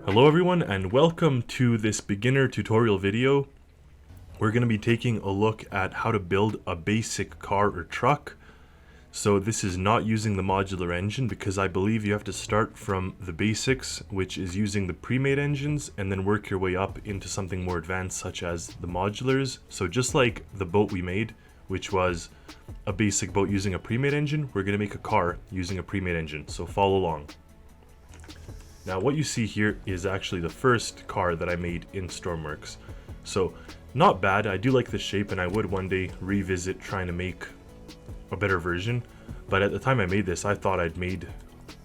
Hello everyone and welcome to this beginner tutorial video. We're going to be taking a look at how to build a basic car or truck. So this is not using the modular engine because I believe you have to start from the basics, which is using the pre-made engines, and then work your way up into something more advanced such as the modulars. So just like the boat we made, which was a basic boat using a pre-made engine, we're going to make a car using a pre-made engine. So follow along. Now what you see here is actually the first car that I made in Stormworks. So not bad, I do like the shape and I would one day revisit trying to make a better version. But at the time I made this, I thought I'd made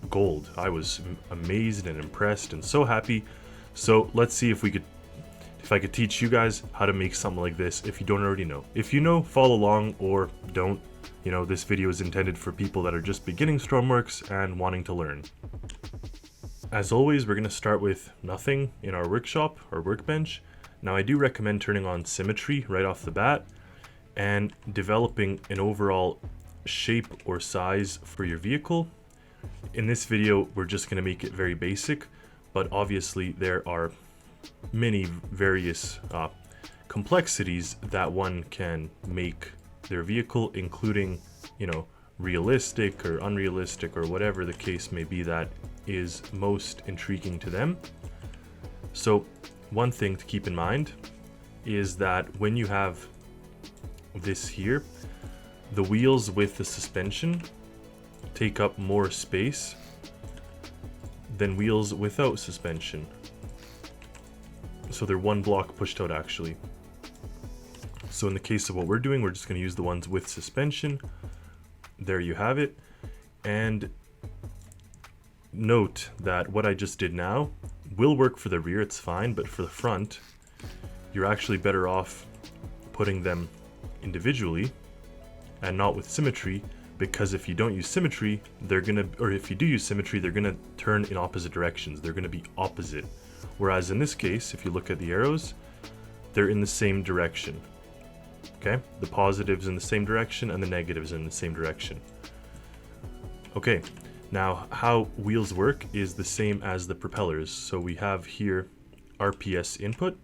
gold. I was amazed and impressed and so happy. So let's see if I could teach you guys how to make something like this if you don't already know. If you know, follow along, or don't. You know, this video is intended for people that are just beginning Stormworks and wanting to learn. As always, we're going to start with nothing in our workshop or workbench. Now I do recommend turning on symmetry right off the bat and developing an overall shape or size for your vehicle. In this video, we're just going to make it very basic, but obviously there are many various complexities that one can make their vehicle, including, you know, realistic or unrealistic or whatever the case may be that is most intriguing to them. So one thing to keep in mind is that when you have this here, the wheels with the suspension take up more space than wheels without suspension. So they're one block pushed out actually. So in the case of what we're doing, we're just going to use the ones with suspension. There you have it. And note that what I just did now will work for the rear, it's fine, but for the front, you're actually better off putting them individually and not with symmetry, because if you don't use symmetry, if you do use symmetry, they're gonna turn in opposite directions. They're gonna be opposite. Whereas in this case, if you look at the arrows, they're in the same direction. Okay, the positives in the same direction and the negatives in the same direction. Okay, now how wheels work is the same as the propellers. So we have here RPS input.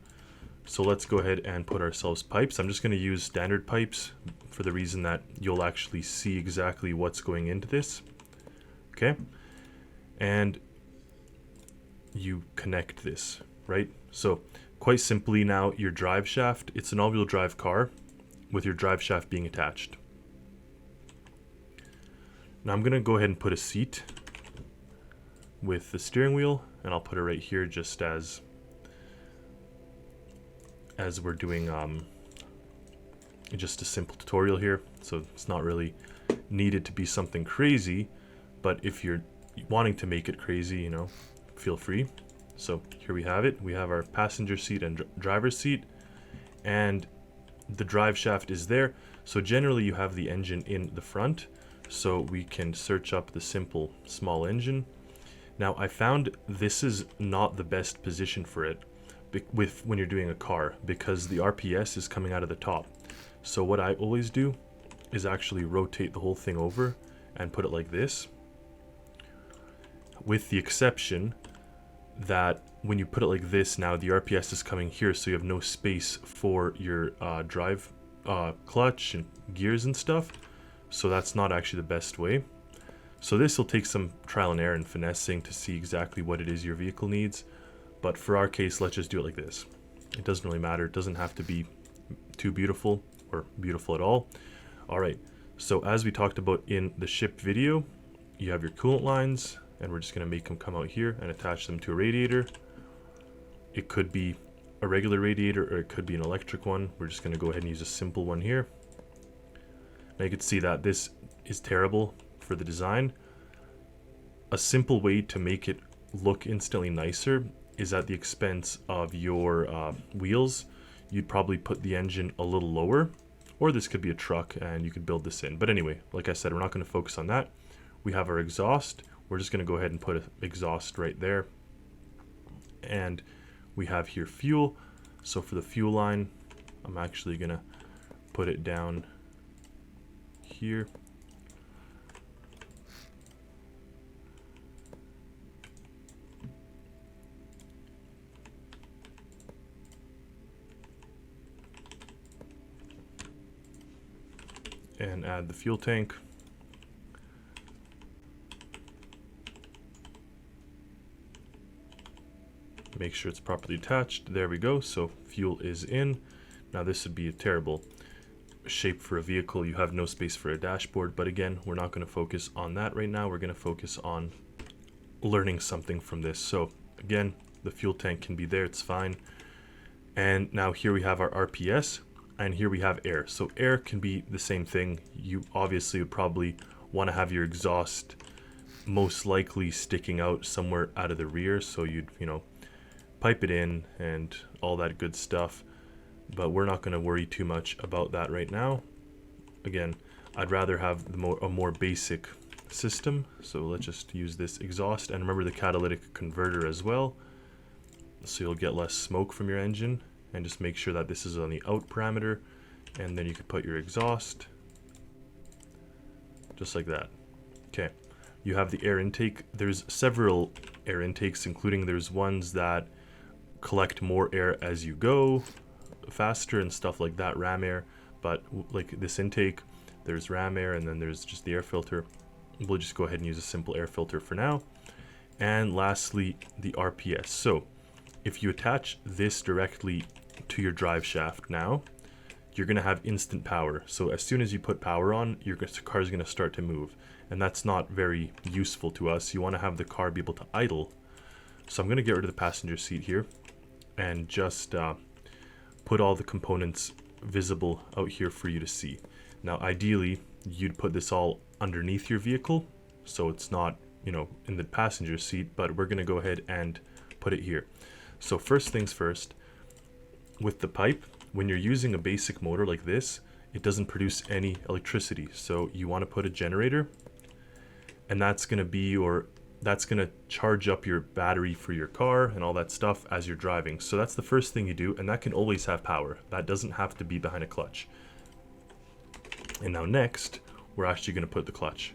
So let's go ahead and put ourselves pipes. I'm just going to use standard pipes for the reason that you'll actually see exactly what's going into this. Okay, and you connect this, right? So quite simply now, your drive shaft, it's an all-wheel drive car with your drive shaft being attached. Now I'm going to go ahead and put a seat with the steering wheel, and I'll put it right here just as we're doing just a simple tutorial here. So it's not really needed to be something crazy, but if you're wanting to make it crazy, you know, feel free. So here we have it. We have our passenger seat and driver's seat, and the drive shaft is there. So generally you have the engine in the front, so we can search up the simple small engine. Now I found this is not the best position for it when you're doing a car, because the RPS is coming out of the top. So what I always do is actually rotate the whole thing over and put it like this, with the exception that when you put it like this, now the RPS is coming here, so you have no space for your drive clutch and gears and stuff. So that's not actually the best way. So this will take some trial and error and finessing to see exactly what it is your vehicle needs. But for our case, let's just do it like this. It doesn't really matter. It doesn't have to be too beautiful or beautiful at all. All right, so as we talked about in the ship video, you have your coolant lines, and we're just gonna make them come out here and attach them to a radiator. It could be a regular radiator or it could be an electric one. We're just gonna go ahead and use a simple one here. Now you can see that this is terrible for the design. A simple way to make it look instantly nicer is at the expense of your wheels. You'd probably put the engine a little lower, or this could be a truck and you could build this in. But anyway, like I said, we're not going to focus on that. We have our exhaust. We're just going to go ahead and put an exhaust right there. And we have here fuel. So for the fuel line, I'm actually going to put it down here. and add the fuel tank. Make sure it's properly attached. There we go. So fuel is in. Now this would be a terrible shape for a vehicle. You have no space for a dashboard, but again, we're not going to focus on that right now. We're going to focus on learning something from this. So again, the fuel tank can be there, it's fine. And now here we have our RPS, and here we have air. So air can be the same thing. You obviously would probably want to have your exhaust most likely sticking out somewhere out of the rear, so you'd, you know, pipe it in and all that good stuff. But we're not going to worry too much about that right now. Again, I'd rather have a more basic system. So let's just use this exhaust, and remember the catalytic converter as well, so you'll get less smoke from your engine. And just make sure that this is on the out parameter, and then you can put your exhaust just like that. Okay, you have the air intake. There's several air intakes, including there's ones that collect more air as you go faster and stuff like that, ram air. But like this intake, there's ram air, and then there's just the air filter. We'll just go ahead and use a simple air filter for now. And lastly, the RPS. So if you attach this directly to your drive shaft now, you're going to have instant power. So as soon as you put power on, your car is going to start to move, and that's not very useful to us. You want to have the car be able to idle. So I'm going to get rid of the passenger seat here and just put all the components visible out here for you to see. Now ideally you'd put this all underneath your vehicle so it's not, you know, in the passenger seat, but we're going to go ahead and put it here. So first things first, with the pipe, when you're using a basic motor like this, it doesn't produce any electricity. So you want to put a generator, and that's going to be, or that's going to charge up your battery for your car and all that stuff as you're driving. So that's the first thing you do, and that can always have power. That doesn't have to be behind a clutch. And now next, we're actually going to put the clutch.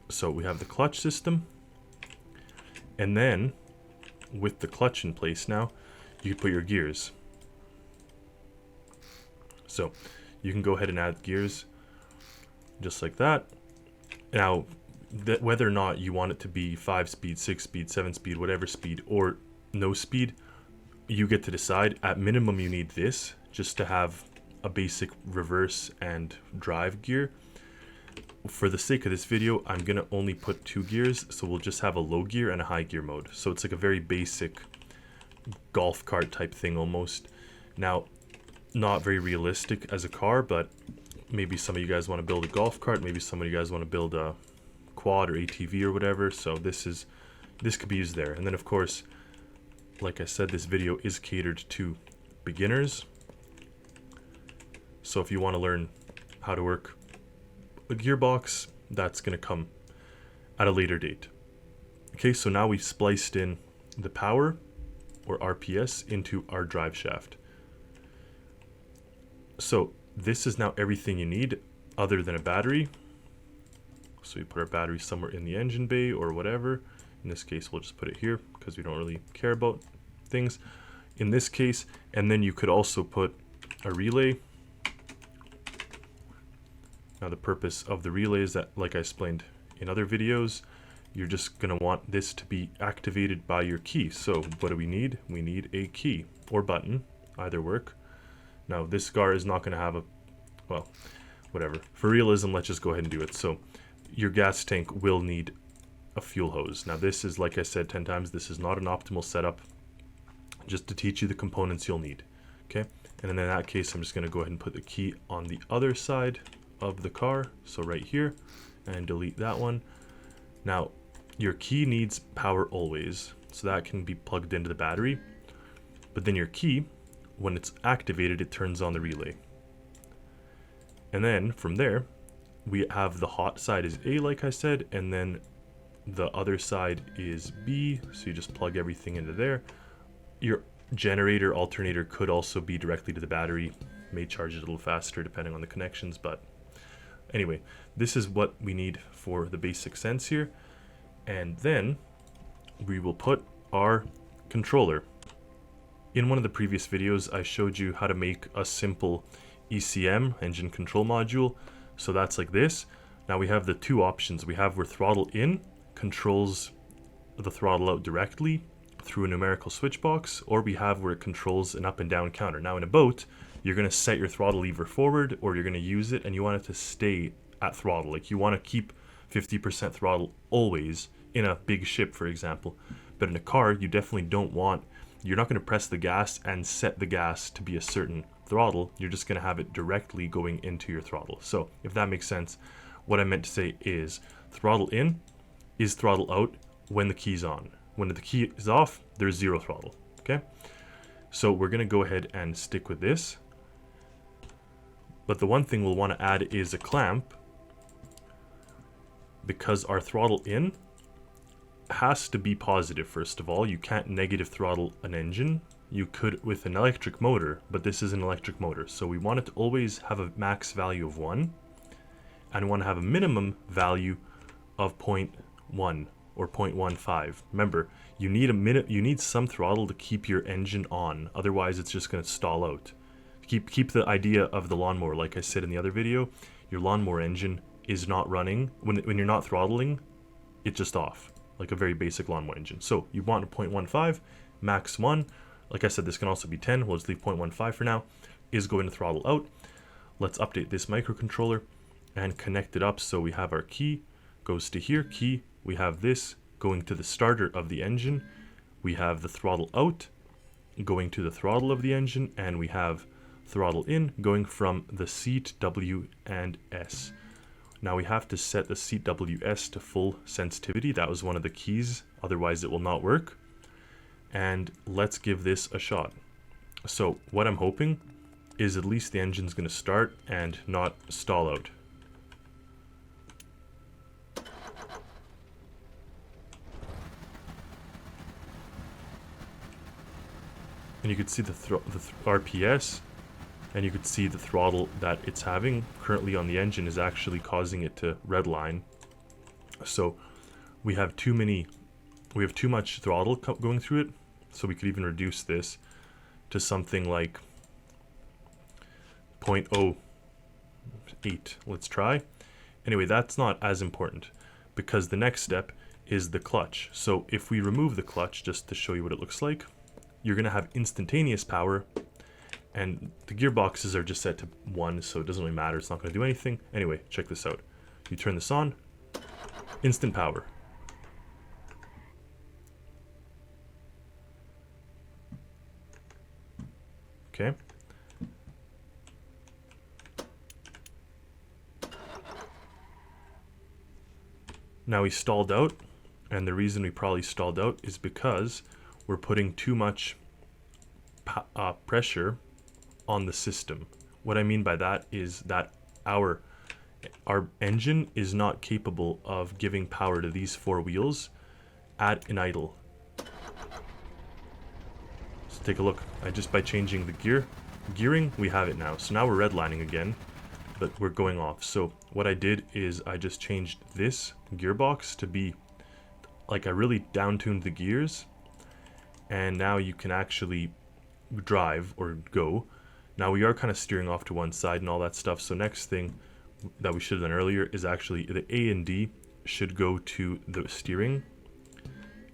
So we have the clutch system, and then with the clutch in place now, you can put your gears. So you can go ahead and add gears just like that. Now, whether or not you want it to be 5-speed, 6-speed, 7-speed, whatever speed, or no speed, you get to decide. At minimum, you need this just to have a basic reverse and drive gear. For the sake of this video, I'm going to only put 2 gears, so we'll just have a low gear and a high gear mode. So it's like a very basic golf cart type thing almost. Now, not very realistic as a car, but maybe some of you guys want to build a golf cart, maybe some of you guys want to build a quad or ATV or whatever, so this could be used there. And then of course, like I said, this video is catered to beginners, so if you want to learn how to work a gearbox, that's going to come at a later date. Okay, so now we've spliced in the power, or RPS, into our drive shaft. So this is now everything you need other than a battery. So we put our battery somewhere in the engine bay or whatever. In this case, we'll just put it here because we don't really care about things in this case. And then you could also put a relay. Now the purpose of the relay is that, like I explained in other videos, you're just going to want this to be activated by your key. So what do we need? We need a key or button, either work. Now this car is not going to have a, well, whatever. For realism, let's just go ahead and do it. So your gas tank will need a fuel hose. Now this is, like I said 10 times, this is not an optimal setup, just to teach you the components you'll need. Okay, and in that case, I'm just going to go ahead and put the key on the other side of the car, so right here, and delete that one. Now your key needs power always, so that can be plugged into the battery, but then your key, when it's activated, it turns on the relay. And then from there, we have the hot side is A, like I said, and then the other side is B, so you just plug everything into there. Your generator alternator could also be directly to the battery, may charge it a little faster depending on the connections, but anyway, this is what we need for the basic sense here. And then we will put our controller. In one of the previous videos, I showed you how to make a simple ECM, engine control module. So that's like this. Now we have the two options. We have where throttle in controls the throttle out directly through a numerical switch box, or we have where it controls an up and down counter. Now in a boat, you're going to set your throttle lever forward, or you're going to use it and you want it to stay at throttle. Like you want to keep 50% throttle always in a big ship, for example. But in a car, you definitely don't want, you're not going to press the gas and set the gas to be a certain throttle. You're just going to have it directly going into your throttle. So if that makes sense, what I meant to say is throttle in is throttle out when the key's on. When the key is off, there's zero throttle, okay? So we're going to go ahead and stick with this. But the one thing we'll want to add is a clamp, because our throttle in has to be positive. First of all, you can't negative throttle an engine. You could with an electric motor, but this is an electric motor. So we want it to always have a max value of 1, and we want to have a minimum value of 0.1 or 0.15. Remember, you need some throttle to keep your engine on. Otherwise, it's just going to stall out. Keep the idea of the lawnmower. Like I said in the other video, your lawnmower engine is not running when you're not throttling. It's just off, like a very basic lawnmower engine. So you want a 0.15, max 1. Like I said, this can also be 10. We'll just leave 0.15 for now. Is going to throttle out. Let's update this microcontroller and connect it up. So we have our key goes to here, key. We have this going to the starter of the engine. We have the throttle out going to the throttle of the engine, and we have throttle in going from the seat W and S. Now we have to set the seat WS to full sensitivity. That was one of the keys, otherwise it will not work. And let's give this a shot. So what I'm hoping is at least the engine's going to start and not stall out. And you can see the RPS, and you could see the throttle that it's having currently on the engine is actually causing it to redline. So we have too much throttle going through it. So we could even reduce this to something like 0.08. Let's try. Anyway, that's not as important because the next step is the clutch. So if we remove the clutch, just to show you what it looks like, you're going to have instantaneous power, and the gearboxes are just set to 1, so it doesn't really matter. It's not going to do anything. Anyway, check this out. You turn this on, instant power. Okay. Now we stalled out, and the reason we probably stalled out is because we're putting too much pressure on the system. What I mean by that is that our engine is not capable of giving power to these 4 wheels at an idle. So take a look. Just by changing the gearing, we have it now. So now we're redlining again, but we're going off. So what I did is I just changed this gearbox to be like I really down-tuned the gears, and now you can actually drive or go. Now we are kind of steering off to one side and all that stuff. So next thing that we should have done earlier is actually the A and D should go to the steering,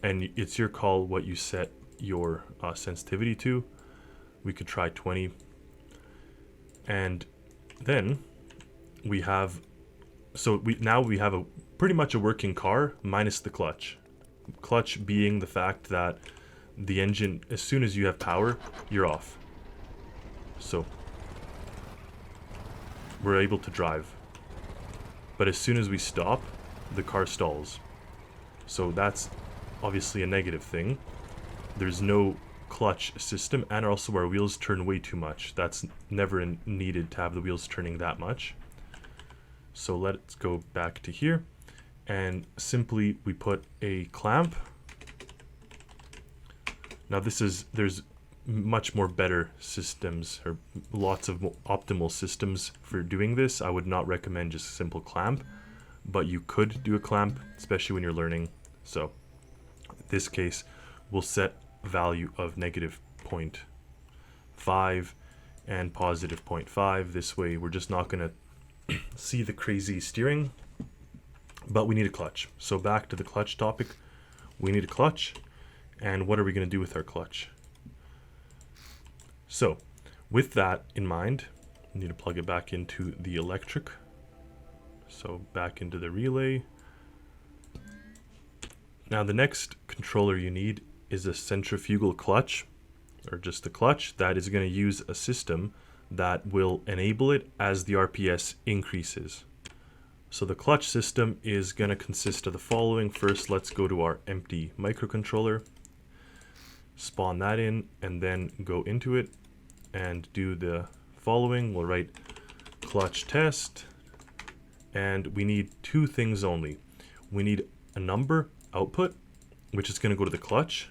and it's your call what you set your sensitivity to. We could try 20, and then we have, so now we have a pretty much a working car minus the clutch. Clutch being the fact that the engine, as soon as you have power, you're off. So we're able to drive, but as soon as we stop, the car stalls. So that's obviously a negative thing. There's no clutch system, and also our wheels turn way too much. That's never needed to have the wheels turning that much. So let's go back to here, and simply we put a clamp. Now there's much more better systems, or lots of optimal systems for doing this. I would not recommend just a simple clamp, but you could do a clamp, especially when you're learning. So in this case, we'll set a value of -0.5, and positive 0.5. This way we're just not going to see the crazy steering, but we need a clutch. So back to the clutch topic, we need a clutch. And what are we going to do with our clutch? So with that in mind, we need to plug it back into the electric. So back into the relay. Now the next controller you need is a centrifugal clutch, or just the clutch, that is going to use a system that will enable it as the RPS increases. So the clutch system is going to consist of the following. First, let's go to our empty microcontroller, spawn that in, and then go into it and do the following. We'll write clutch test, and we need two things only. We need a number output, which is going to go to the clutch.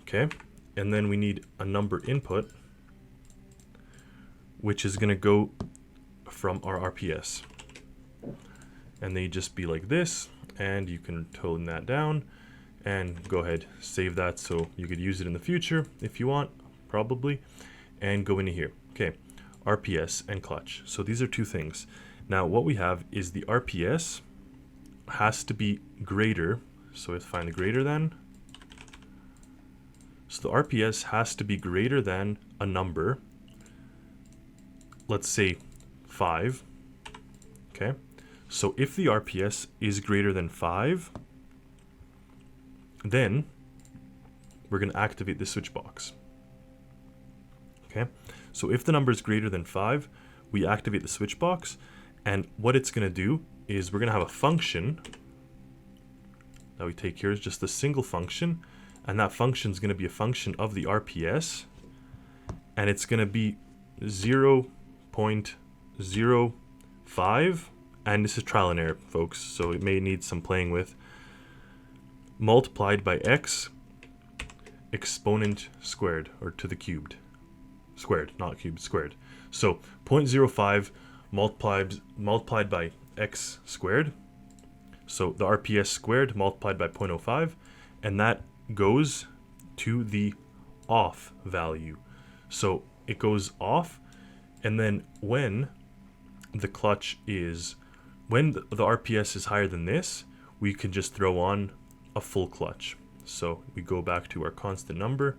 Okay, and then we need a number input, which is going to go from our RPS. And they just be like this, and you can tone that down and go ahead, save that so you could use it in the future if you want, probably, and go into here. Okay, RPS and clutch. So these are two things. Now what we have is the RPS has to be greater, so we have to find the greater than. So the RPS has to be greater than a number, let's say 5. Okay, so if the RPS is greater than 5, then we're going to activate the switch box. Okay, so if the number is greater than 5, we activate the switch box, and what it's going to do is we're going to have a function that we take here, is just a single function, and that function is going to be a function of the RPS, and it's going to be 0.05, and this is trial and error, folks, so it may need some playing with, multiplied by x exponent squared, or to the cubed. Squared, not cubed, squared. So 0.05 multiplied by x squared. So the RPS squared multiplied by 0.05, and that goes to the off value. So it goes off, and then when the clutch is, when the RPS is higher than this, we can just throw on a full clutch. So we go back to our constant number,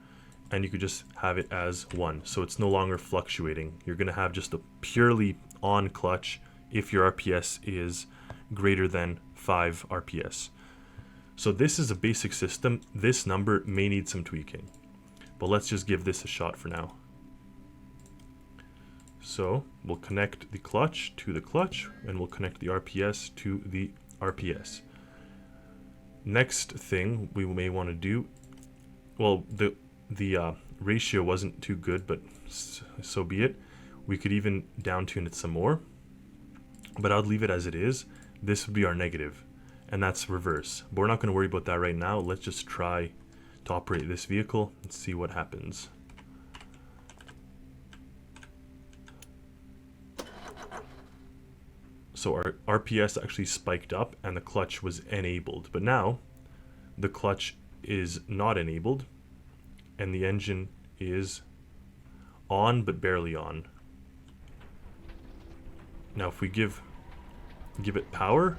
and you could just have it as 1. So it's no longer fluctuating. You're going to have just a purely on clutch if your RPS is greater than 5 RPS. So this is a basic system. This number may need some tweaking, but let's just give this a shot for now. So we'll connect the clutch to the clutch, and we'll connect the RPS to the RPS. Next thing we may want to do, well, the ratio wasn't too good, but so be it. We could even down tune it some more, but I'd leave it as it is. This would be our negative, and that's reverse. But we're not going to worry about that right now. Let's just try to operate this vehicle and see what happens. So our RPS actually spiked up and the clutch was enabled, but now the clutch is not enabled and the engine is on but barely on. Now if we give it power,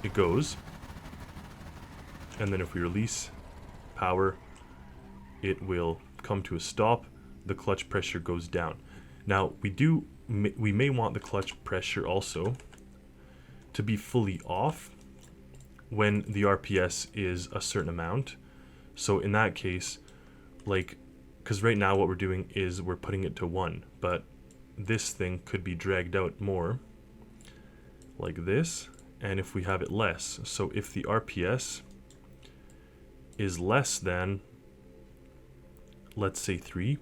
it goes, and then if we release power, it will come to a stop. The clutch pressure goes down. Now we may want the clutch pressure also to be fully off when the RPS is a certain amount. So in that case, like, because right now what we're doing is we're putting it to 1, but this thing could be dragged out more like this, and if we have it less, so if the RPS is less than, let's say 3,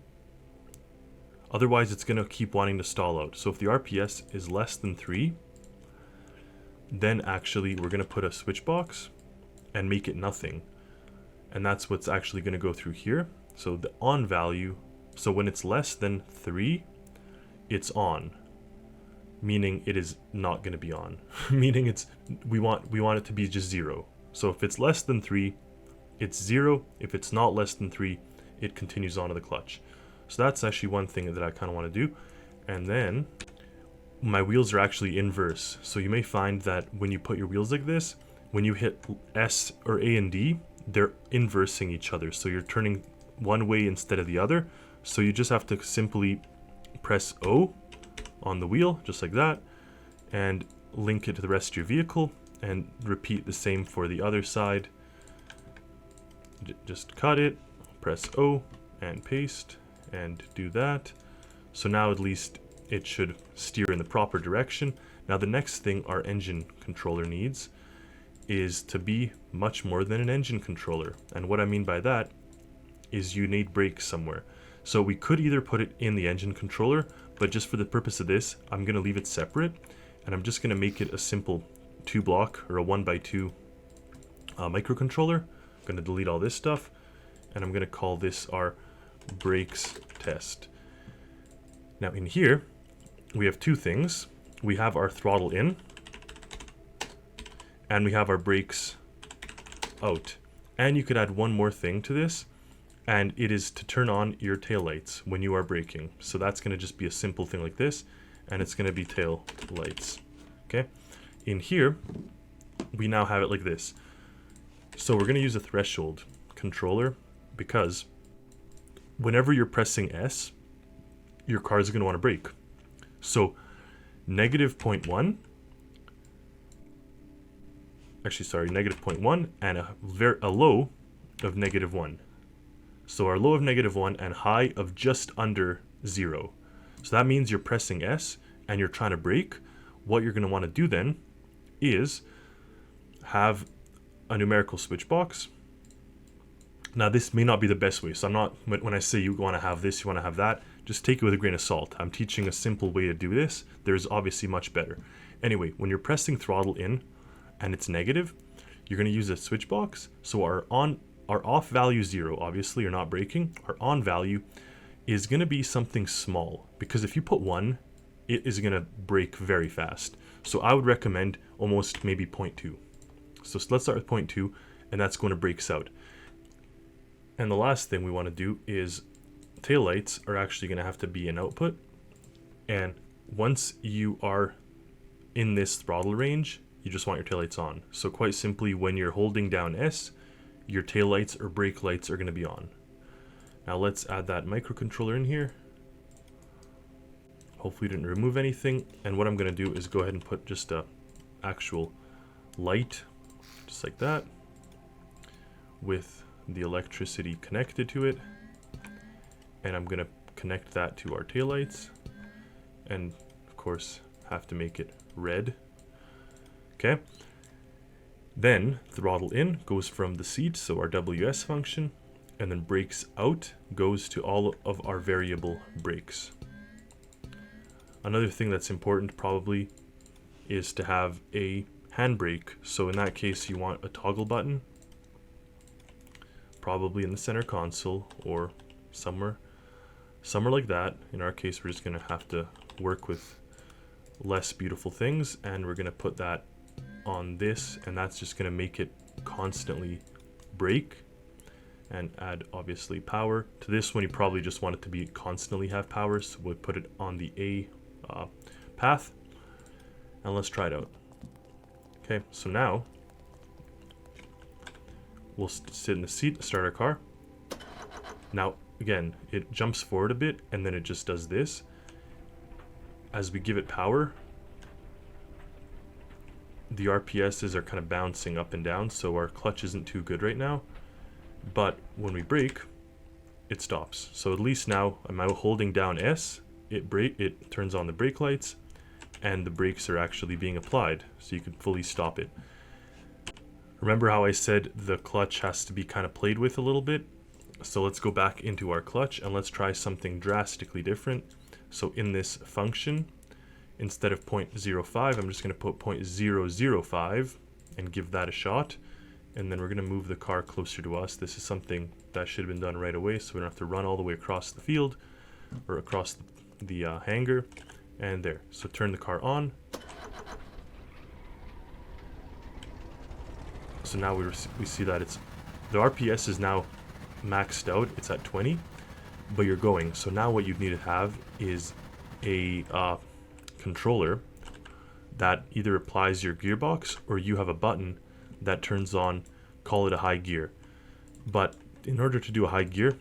otherwise it's going to keep wanting to stall out. So if the RPS is less than 3, then actually we're going to put a switch box and make it nothing, and that's what's actually going to go through here. So the on value, so when it's less than 3, it's on, meaning it is not going to be on. Meaning it's we want it to be just 0. So if it's less than 3, it's 0. If it's not less than 3, it continues on to the clutch. So that's actually one thing that I kind of want to do. And then my wheels are actually inverse. So you may find that when you put your wheels like this, when you hit S or A and D, they're inversing each other. So you're turning one way instead of the other. So you just have to simply press O on the wheel, just like that, and link it to the rest of your vehicle, and repeat the same for the other side. Just cut it, press O, and paste, and do that. So now at least it should steer in the proper direction. Now the next thing our engine controller needs is to be much more than an engine controller. And what I mean by that is you need brakes somewhere. So we could either put it in the engine controller, but just for the purpose of this, I'm going to leave it separate, and I'm just going to make it a simple 2-block or a 1x2 microcontroller. I'm going to delete all this stuff, and I'm going to call this our brakes test. Now in here, we have two things. We have our throttle in, and we have our brakes out. And you could add one more thing to this, and it is to turn on your taillights when you are braking. So that's going to just be a simple thing like this, and it's going to be tail lights. Okay, in here we now have it like this. So we're going to use a threshold controller, because whenever you're pressing S, your car is going to want to brake. So negative 0.1, actually sorry, negative 0.1 and a low of negative 1. So our low of negative 1 and high of just under 0. So that means you're pressing S and you're trying to brake. What you're going to want to do then is have a numerical switch box. Now this may not be the best way, so I'm not, when I say you want to have this, you want to have that, just take it with a grain of salt. I'm teaching a simple way to do this. There's obviously much better. Anyway, when you're pressing throttle in and it's negative, you're going to use a switch box. So our off value 0, obviously you're not braking. Our on value is going to be something small, because if you put 1, it is going to brake very fast. So I would recommend almost maybe 0.2. So let's start with 0.2, and that's going to brakes out. And the last thing we want to do is taillights are actually going to have to be an output. And once you are in this throttle range, you just want your taillights on. So quite simply, when you're holding down S, your taillights or brake lights are going to be on. Now let's add that microcontroller in here. Hopefully didn't remove anything. And what I'm going to do is go ahead and put just a actual light, just like that, with the electricity connected to it. And I'm going to connect that to our taillights, and of course have to make it red. Okay, then throttle in goes from the seat, so our WS function, and then brakes out goes to all of our variable brakes. Another thing that's important probably is to have a handbrake. So in that case, you want a toggle button, probably in the center console or somewhere like that. In our case, we're just going to have to work with less beautiful things, and we're going to put that on this, and that's just going to make it constantly brake, and add obviously power. To this one, you probably just want it to be constantly have power, so we'll put it on the A path, and let's try it out. Okay, so now we'll sit in the seat, start our car. Now again, it jumps forward a bit, and then it just does this. As we give it power, the RPSs are kind of bouncing up and down, so our clutch isn't too good right now. But when we brake, it stops. So at least now, I'm holding down S, it turns on the brake lights, and the brakes are actually being applied, so you can fully stop it. Remember how I said the clutch has to be kind of played with a little bit? So let's go back into our clutch and let's try something drastically different. So in this function, instead of 0.05, I'm just going to put 0.005 and give that a shot. And then we're going to move the car closer to us. This is something that should have been done right away, so we don't have to run all the way across the field or across the hangar. And there. So turn the car on. So now we see that the RPS is now maxed out, it's at 20, but you're going. So now what you need to have is a controller that either applies your gearbox, or you have a button that turns on, call it a high gear. But in order to do a high gear,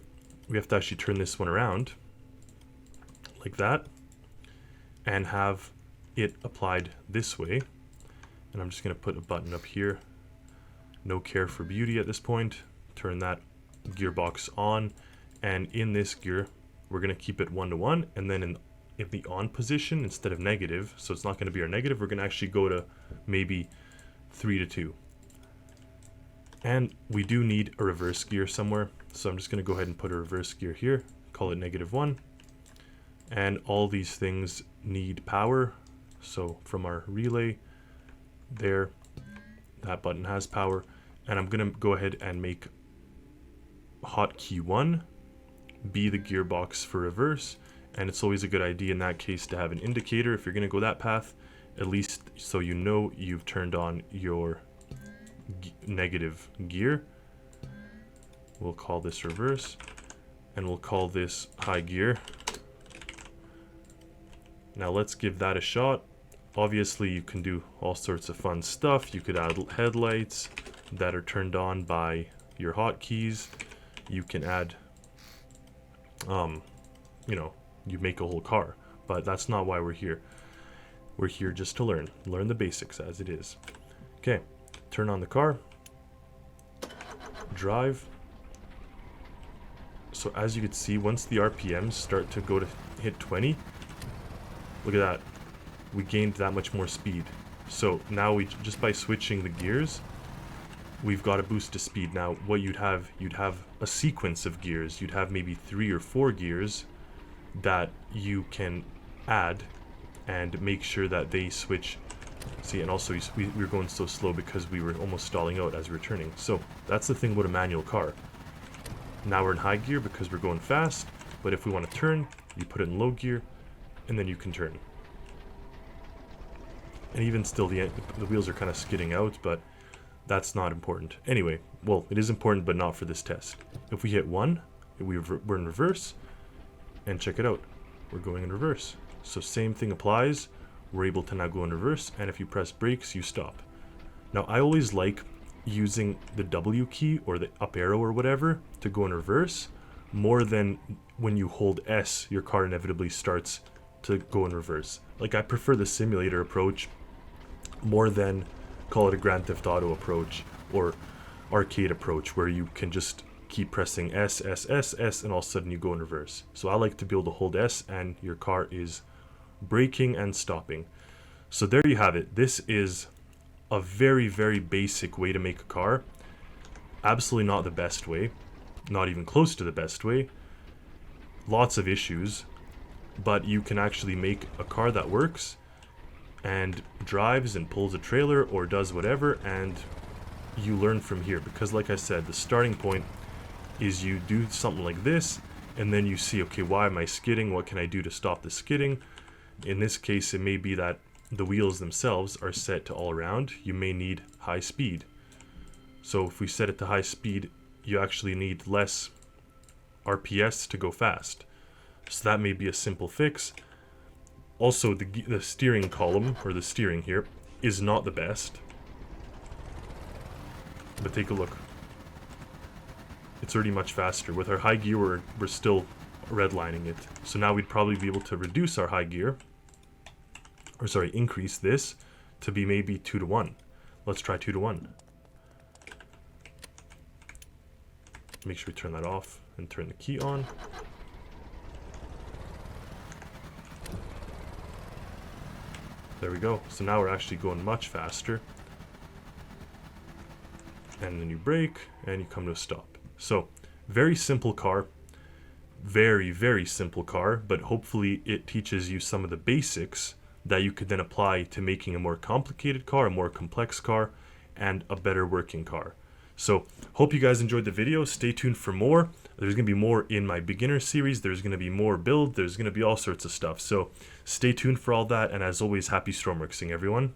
we have to actually turn this one around like that and have it applied this way. And I'm just going to put a button up here, no care for beauty at this point. Turn that gearbox on, and in this gear we're going to keep it 1 to 1, and then in the on position, instead of negative, so it's not going to be our negative, we're going to actually go to maybe 3 to 2. And we do need a reverse gear somewhere, so I'm just going to go ahead and put a reverse gear here, call it -1. And all these things need power, so from our relay there, that button has power. And I'm going to go ahead and make hotkey 1 be the gearbox for reverse. And it's always a good idea in that case to have an indicator if you're going to go that path, at least so you know you've turned on your negative gear. We'll call this reverse, and we'll call this high gear. Now let's give that a shot. Obviously you can do all sorts of fun stuff. You could add headlights that are turned on by your hotkeys. You can add, you know, you make a whole car, but that's not why we're here. We're here just to learn the basics as it is. Okay, turn on the car, drive. So as you can see, once the RPMs start to go to hit 20, look at that, we gained that much more speed. So now we, just by switching the gears, we've got a boost to speed. Now what you'd have a sequence of gears. You'd have maybe 3 or 4 gears that you can add and make sure that they switch. See, and also we were going so slow because we were almost stalling out as we were turning. So that's the thing about a manual car. Now we're in high gear because we're going fast, but if we want to turn, you put it in low gear and then you can turn. And even still the wheels are kind of skidding out, but that's not important. Anyway, well, it is important, but not for this test. If we hit 1, we're in reverse. And check it out, we're going in reverse. So same thing applies, we're able to now go in reverse, and if you press brakes, you stop. Now I always like using the W key or the up arrow or whatever to go in reverse, more than when you hold S, your car inevitably starts to go in reverse. Like, I prefer the simulator approach more than, call it a Grand Theft Auto approach or arcade approach, where you can just keep pressing S, S, S, S, and all of a sudden you go in reverse. So I like to be able to hold S and your car is braking and stopping. So there you have it. This is a very, very basic way to make a car. Absolutely not the best way. Not even close to the best way. Lots of issues. But you can actually make a car that works and drives and pulls a trailer or does whatever, and you learn from here. Because like I said, the starting point is you do something like this, and then you see, okay, why am I skidding? What can I do to stop the skidding? In this case, it may be that the wheels themselves are set to all around. You may need high speed. So if we set it to high speed, you actually need less RPS to go fast. So that may be a simple fix. Also, the steering column, or the steering here, is not the best. But take a look. It's already much faster. With our high gear, we're still redlining it. So now we'd probably be able to reduce our high gear, or sorry, increase this to be maybe 2 to 1. Let's try 2 to 1. Make sure we turn that off and turn the key on. There we go. So now we're actually going much faster. And then you brake and you come to a stop. So, very simple car. Very, very simple car, but hopefully it teaches you some of the basics that you could then apply to making a more complicated car, a more complex car, and a better working car. So, hope you guys enjoyed the video. Stay tuned for more. There's going to be more in my beginner series. There's going to be more build. There's going to be all sorts of stuff. So, stay tuned for all that. And as always, happy Stormworksing, everyone.